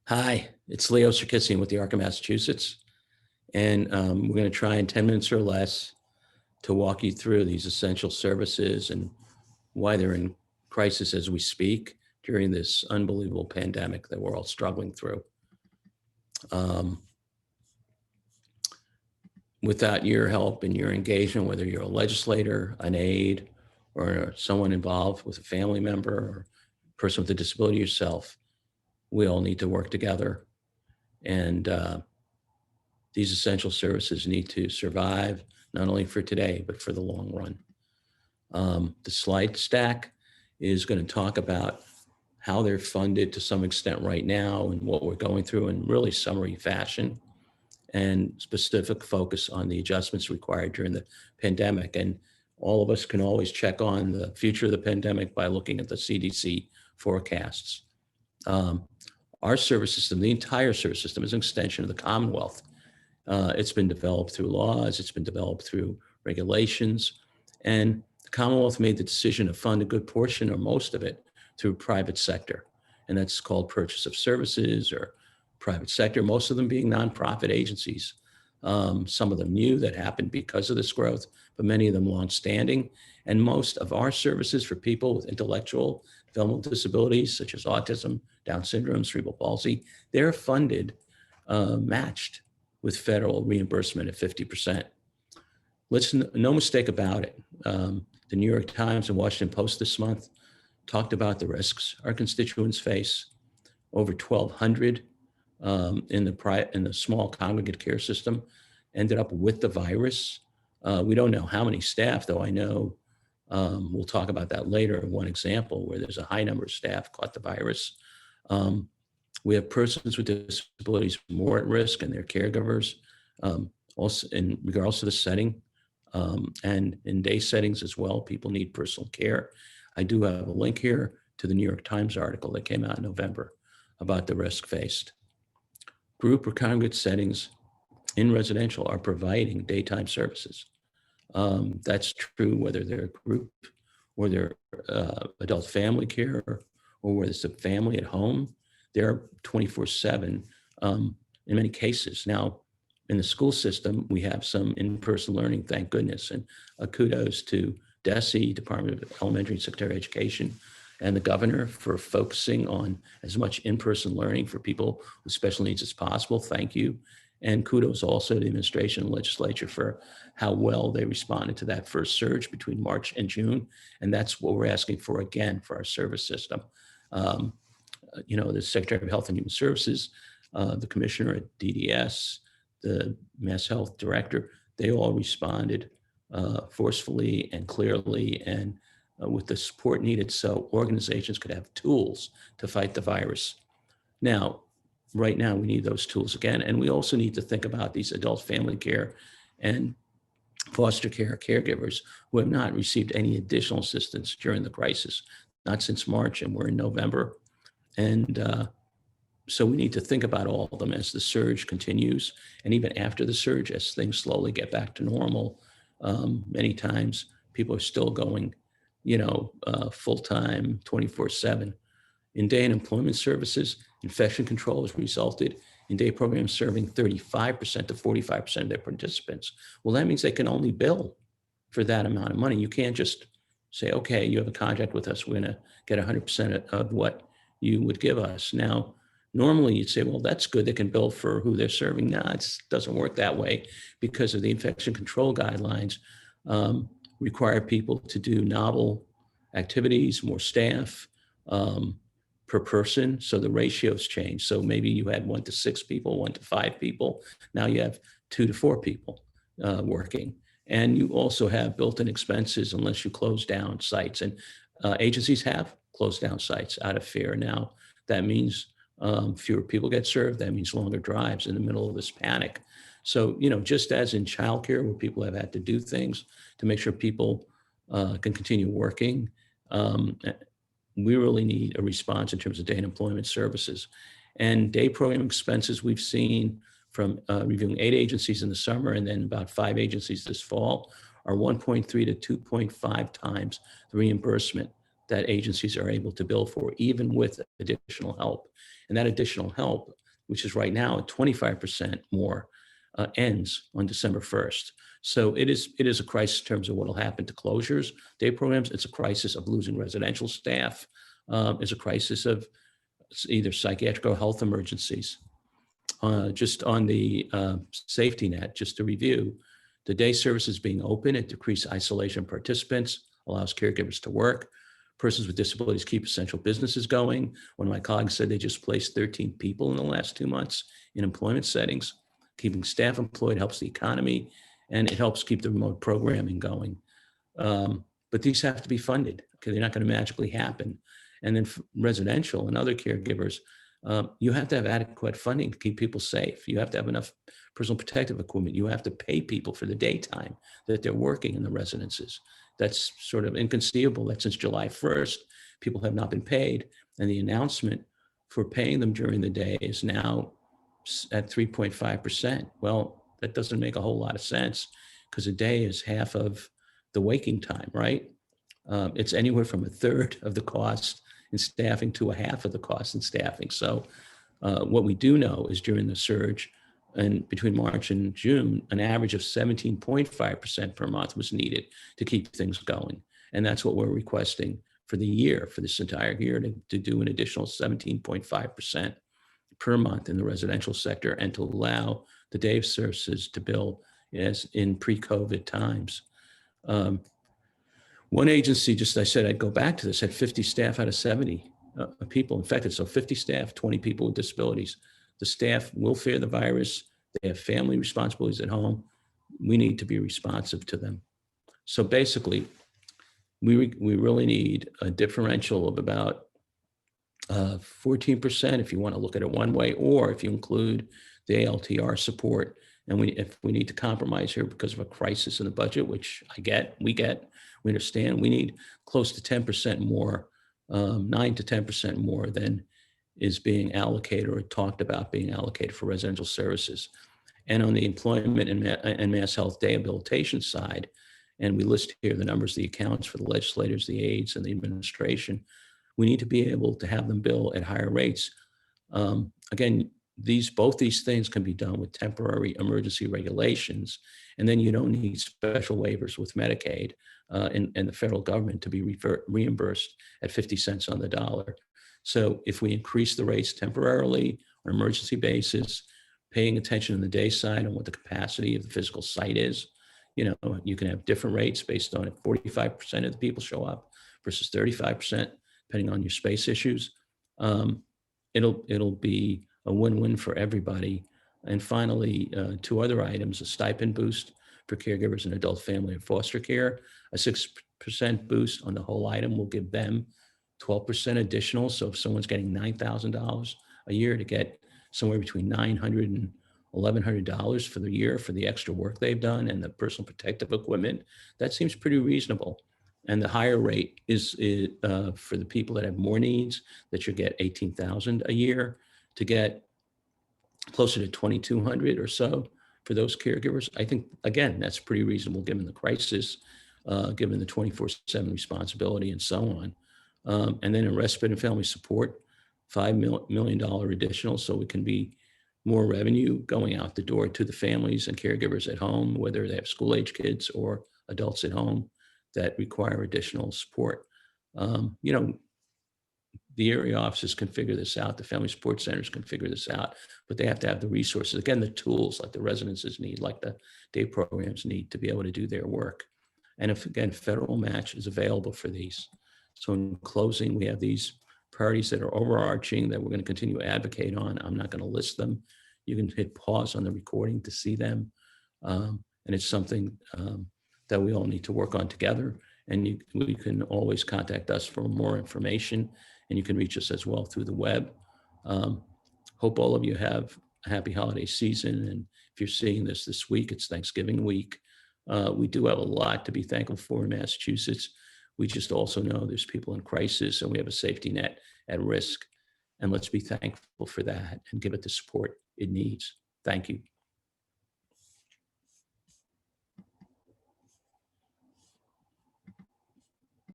Hi, it's Leo Sarkissian with the Arc of Massachusetts, and we're going to try in 10 minutes or less to walk you through these essential services and why they're in crisis as we speak during this unbelievable pandemic that we're all struggling through. Without your help and your engagement, whether you're a legislator, an aide, or someone involved with a family member or person with a disability yourself, we all need to work together. And these essential services need to survive, not only for today, but for the long run. The slide stack is going to talk about how they're funded to some extent right now and what we're going through in really summary fashion, and specific focus on the adjustments required during the pandemic. And all of us can always check on the future of the pandemic by looking at the CDC forecasts. Our service system, the entire service system, is an extension of the Commonwealth. It's been developed through laws, it's been developed through regulations, and the Commonwealth made the decision to fund a good portion or most of it through private sector. And that's called purchase of services or private sector, most of them being nonprofit agencies. Some of them new that happened because of this growth, but many of them longstanding. And most of our services for people with intellectual developmental disabilities, such as autism, Down syndrome, cerebral palsy, they're funded, matched with federal reimbursement at 50%. No mistake about it. The New York Times and Washington Post this month talked about the risks our constituents face. Over 1,200 in the small congregate care system ended up with the virus. We don't know how many staff, though I know we'll talk about that later. One example where there's a high number of staff caught the virus. We have persons with disabilities more at risk and their caregivers, also in regards to the setting, and in day settings as well. People need personal care. I do have a link here to the New York Times article that came out in November about the risk faced. Group or congregate settings in residential are providing daytime services. That's true whether they're group or they're adult family care or whether it's a family at home. They're 24/7 in many cases. Now, in the school system, we have some in-person learning, thank goodness, and kudos to DESE, Department of Elementary and Secondary Education, and the governor for focusing on as much in-person learning for people with special needs as possible. Thank you. And kudos also to the administration and legislature for how well they responded to that first surge between March and June. And that's what we're asking for again for our service system. The Secretary of Health and Human Services, the commissioner at DDS, the Mass Health Director, they all responded forcefully and clearly and with the support needed so organizations could have tools to fight the virus. Now, right now, we need those tools again. And we also need to think about these adult family care and foster care caregivers who have not received any additional assistance during the crisis, not since March, and we're in November. And so we need to think about all of them as the surge continues, and even after the surge, as things slowly get back to normal. Many times people are still going, full-time, 24/7. In day and employment services, infection control has resulted in day programs serving 35% to 45% of their participants. Well, that means they can only bill for that amount of money. You can't just say, okay, you have a contract with us, we're gonna get 100% of what you would give us. Now, normally you'd say, well, that's good, they can bill for who they're serving. No, it doesn't work that way because of the infection control guidelines require people to do novel activities, more staff per person. So the ratios change. So maybe you had 1 to 6 people, 1 to 5 people. Now you have 2 to 4 people working. And you also have built-in expenses unless you close down sites. And agencies have closed down sites out of fear. Now that means fewer people get served. That means longer drives in the middle of this panic. So, just as in childcare where people have had to do things to make sure people can continue working, we really need a response in terms of day and employment services. And day program expenses we've seen from reviewing 8 agencies in the summer and then about 5 agencies this fall are 1.3 to 2.5 times the reimbursement that agencies are able to bill for, even with additional help. And that additional help, which is right now at 25% more, ends on December 1st. So it is a crisis in terms of what will happen to closures, day programs. It's a crisis of losing residential staff. It's a crisis of either psychiatric or health emergencies. Just on the safety net, just to review, the day services being open, it decreases isolation of participants, allows caregivers to work. Persons with disabilities keep essential businesses going. One of my colleagues said they just placed 13 people in the last 2 months in employment settings. Keeping staff employed helps the economy, and it helps keep the remote programming going. But these have to be funded. Okay, they're not going to magically happen. And then residential and other caregivers, you have to have adequate funding to keep people safe. You have to have enough personal protective equipment. You have to pay people for the daytime that they're working in the residences. That's sort of inconceivable that since July 1st, people have not been paid. And the announcement for paying them during the day is now at 3.5%. Well, that doesn't make a whole lot of sense because a day is half of the waking time, right? It's anywhere from a third of the cost in staffing to a half of the cost in staffing. So what we do know is during the surge and between March and June, an average of 17.5% per month was needed to keep things going. And that's what we're requesting for the year, for this entire year, to do an additional 17.5% per month in the residential sector and to allow the day services to bill as in pre-COVID times. One agency, just I said, I'd go back to this, had 50 staff out of 70 people infected. So 50 staff, 20 people with disabilities. The staff will fear the virus. They have family responsibilities at home. We need to be responsive to them. So basically, we really need a differential of about 14% if you want to look at it one way, or if you include the ALTR support. And if we need to compromise here because of a crisis in the budget, which we understand, we need close to 10% more, 9 to 10% more than is being allocated or talked about being allocated for residential services. And on the employment and mass health rehabilitation side, and we list here the numbers, the accounts for the legislators, the aides, and the administration, we need to be able to have them bill at higher rates. Again, both these things can be done with temporary emergency regulations, and then you don't need special waivers with Medicaid and the federal government to be reimbursed at 50 cents on the dollar. So if we increase the rates temporarily on an emergency basis, paying attention on the day side on what the capacity of the physical site is, you can have different rates based on if 45% of the people show up versus 35%, depending on your space issues. It'll be a win-win for everybody. And finally, 2 other items: a stipend boost for caregivers in adult, family, and foster care. A 6% boost on the whole item will give them 12% additional. So if someone's getting $9,000 a year, to get somewhere between $900 and $1,100 for the year for the extra work they've done and the personal protective equipment, that seems pretty reasonable. And the higher rate is for the people that have more needs, that should get $18,000 a year, to get closer to $2,200 or so for those caregivers. I think, again, that's pretty reasonable given the crisis, given the 24/7 responsibility and so on. And then in respite and family support, $5 million additional, so it can be more revenue going out the door to the families and caregivers at home, whether they have school-age kids or adults at home that require additional support. The area offices can figure this out. The family support centers can figure this out, but they have to have the resources. Again, the tools like the residences need, like the day programs need to be able to do their work. And if, again, federal match is available for these. So in closing, we have these priorities that are overarching that we're going to continue to advocate on. I'm not going to list them. You can hit pause on the recording to see them. And it's something that we all need to work on together. And we can always contact us for more information, and you can reach us as well through the web. Hope all of you have a happy holiday season. And if you're seeing this week, it's Thanksgiving week. We do have a lot to be thankful for in Massachusetts. We just also know there's people in crisis and we have a safety net at risk. And let's be thankful for that and give it the support it needs. Thank you.